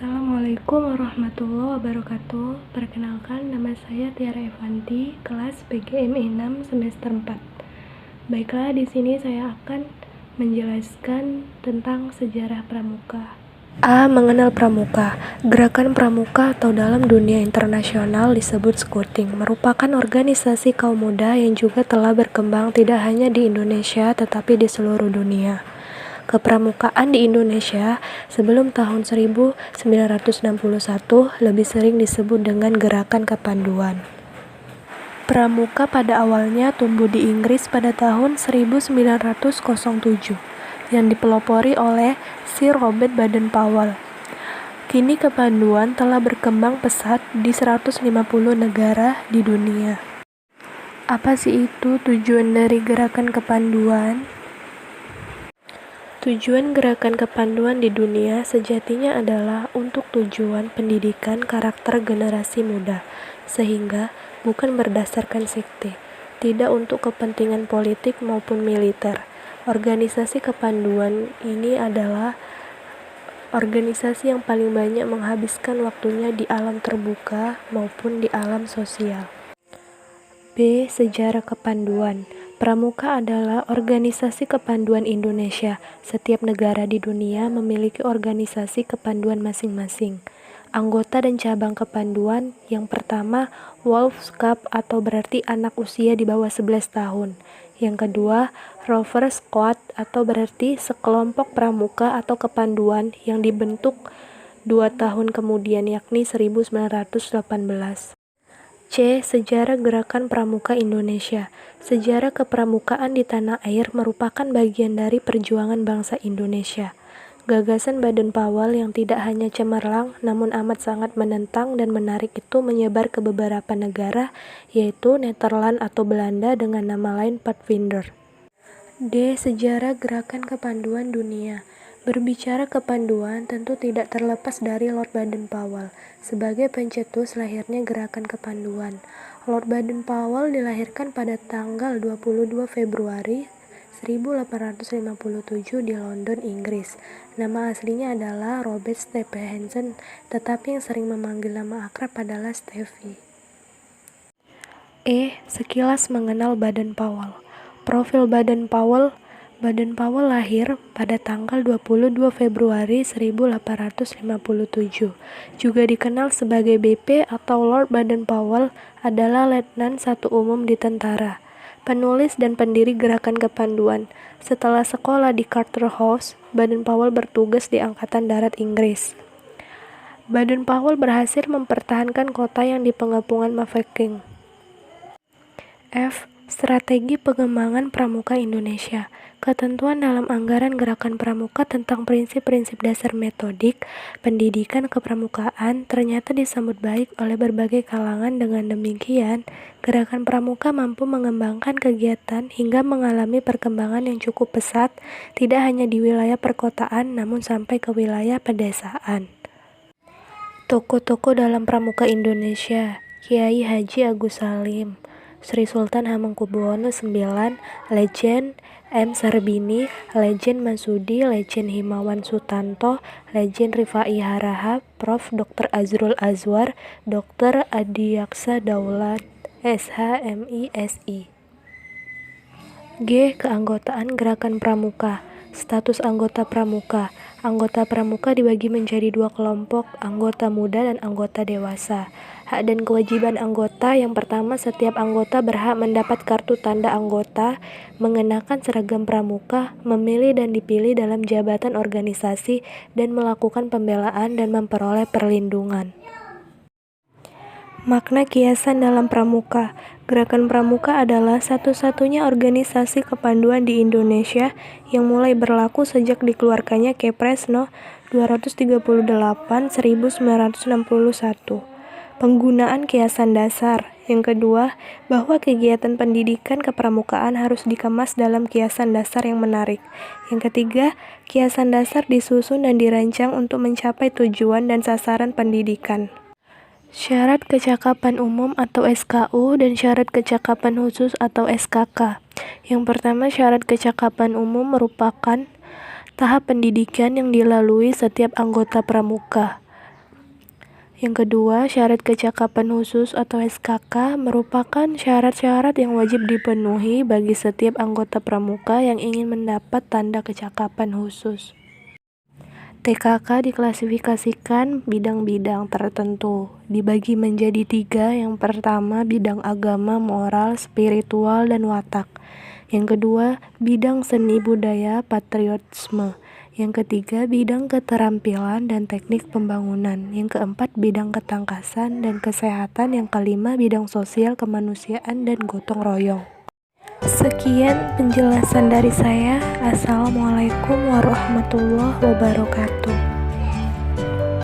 Assalamualaikum warahmatullahi wabarakatuh. Perkenalkan, nama saya Tiara Evanti, kelas PGMI 6 semester 4. Baiklah, di sini saya akan menjelaskan tentang sejarah pramuka. A. Mengenal pramuka. Gerakan pramuka atau dalam dunia internasional disebut Scouting, merupakan organisasi kaum muda yang juga telah berkembang tidak hanya di Indonesia tetapi di seluruh dunia. Kepramukaan di Indonesia sebelum tahun 1961 lebih sering disebut dengan gerakan kepanduan. Pramuka pada awalnya tumbuh di Inggris pada tahun 1907 yang dipelopori oleh Sir Robert Baden-Powell. Kini kepanduan telah berkembang pesat di 150 negara di dunia. Apa sih itu tujuan dari gerakan kepanduan? Tujuan gerakan kepanduan di dunia sejatinya adalah untuk tujuan pendidikan karakter generasi muda, sehingga bukan berdasarkan sekte, tidak untuk kepentingan politik maupun militer. Organisasi kepanduan ini adalah organisasi yang paling banyak menghabiskan waktunya di alam terbuka maupun di alam sosial. B. Sejarah kepanduan. Pramuka adalah organisasi kepanduan Indonesia. Setiap negara di dunia memiliki organisasi kepanduan masing-masing. Anggota dan cabang kepanduan yang pertama, Wolf Scout atau berarti anak usia di bawah 11 tahun. Yang kedua, Rover Squad atau berarti sekelompok pramuka atau kepanduan yang dibentuk 2 tahun kemudian yakni 1918. C. Sejarah Gerakan Pramuka Indonesia. Sejarah kepramukaan di tanah air merupakan bagian dari perjuangan bangsa Indonesia. Gagasan Baden-Powell yang tidak hanya cemerlang namun amat sangat menentang dan menarik itu menyebar ke beberapa negara, yaitu Nederland atau Belanda dengan nama lain Pathfinder. D. Sejarah Gerakan Kepanduan Dunia. Berbicara kepanduan tentu tidak terlepas dari Lord Baden-Powell sebagai pencetus lahirnya gerakan kepanduan. Lord Baden-Powell dilahirkan pada tanggal 22 Februari 1857 di London, Inggris. Nama aslinya adalah Robert Stephenson, tetapi yang sering memanggil nama akrab adalah Stevie. E. Sekilas mengenal Baden-Powell. Profil Baden-Powell lahir pada tanggal 22 Februari 1857. Juga dikenal sebagai BP atau Lord Baden-Powell, adalah letnan satu umum di tentara, penulis dan pendiri gerakan kepanduan. Setelah sekolah di Charterhouse, Baden-Powell bertugas di Angkatan Darat Inggris. Baden-Powell berhasil mempertahankan kota yang di pengepungan Mafeking. F. Strategi pengembangan pramuka Indonesia. Ketentuan dalam anggaran gerakan pramuka tentang prinsip-prinsip dasar metodik pendidikan kepramukaan ternyata disambut baik oleh berbagai kalangan. Dengan demikian, gerakan pramuka mampu mengembangkan kegiatan hingga mengalami perkembangan yang cukup pesat, tidak hanya di wilayah perkotaan namun sampai ke wilayah pedesaan. Tokoh-tokoh dalam pramuka Indonesia: Kiai Haji Agus Salim, Sri Sultan Hamengkubuwono IX, Legend M. Sarbini, Legend Masudi, Legend Himawan Sutanto, Legend Rifai Harahap, Prof. Dr. Azrul Azwar, Dr. Adiyaksa Daulat, SH MISI. G. Keanggotaan Gerakan Pramuka. Status anggota pramuka. Anggota pramuka dibagi menjadi dua kelompok, anggota muda dan anggota dewasa. Hak dan kewajiban anggota: yang pertama, setiap anggota berhak mendapat kartu tanda anggota, mengenakan seragam pramuka, memilih dan dipilih dalam jabatan organisasi, dan melakukan pembelaan dan memperoleh perlindungan. Makna kiasan dalam pramuka. Gerakan Pramuka adalah satu-satunya organisasi kepanduan di Indonesia yang mulai berlaku sejak dikeluarkannya Kepres No. 238/1961. Penggunaan kiasan dasar. Yang kedua, bahwa kegiatan pendidikan kepramukaan harus dikemas dalam kiasan dasar yang menarik. Yang ketiga, kiasan dasar disusun dan dirancang untuk mencapai tujuan dan sasaran pendidikan. Syarat kecakapan umum atau SKU dan syarat kecakapan khusus atau SKK. Yang pertama, syarat kecakapan umum merupakan tahap pendidikan yang dilalui setiap anggota pramuka. Yang kedua, syarat kecakapan khusus atau SKK merupakan syarat-syarat yang wajib dipenuhi bagi setiap anggota pramuka yang ingin mendapat tanda kecakapan khusus. TKK diklasifikasikan bidang-bidang tertentu, dibagi menjadi 3. Yang pertama, bidang agama, moral, spiritual, dan watak. Yang kedua, bidang seni budaya, patriotisme. Yang ketiga, bidang keterampilan dan teknik pembangunan. Yang keempat, bidang ketangkasan dan kesehatan. Yang kelima, bidang sosial, kemanusiaan, dan gotong royong. Sekian penjelasan dari saya. Assalamualaikum warahmatullahi wabarakatuh.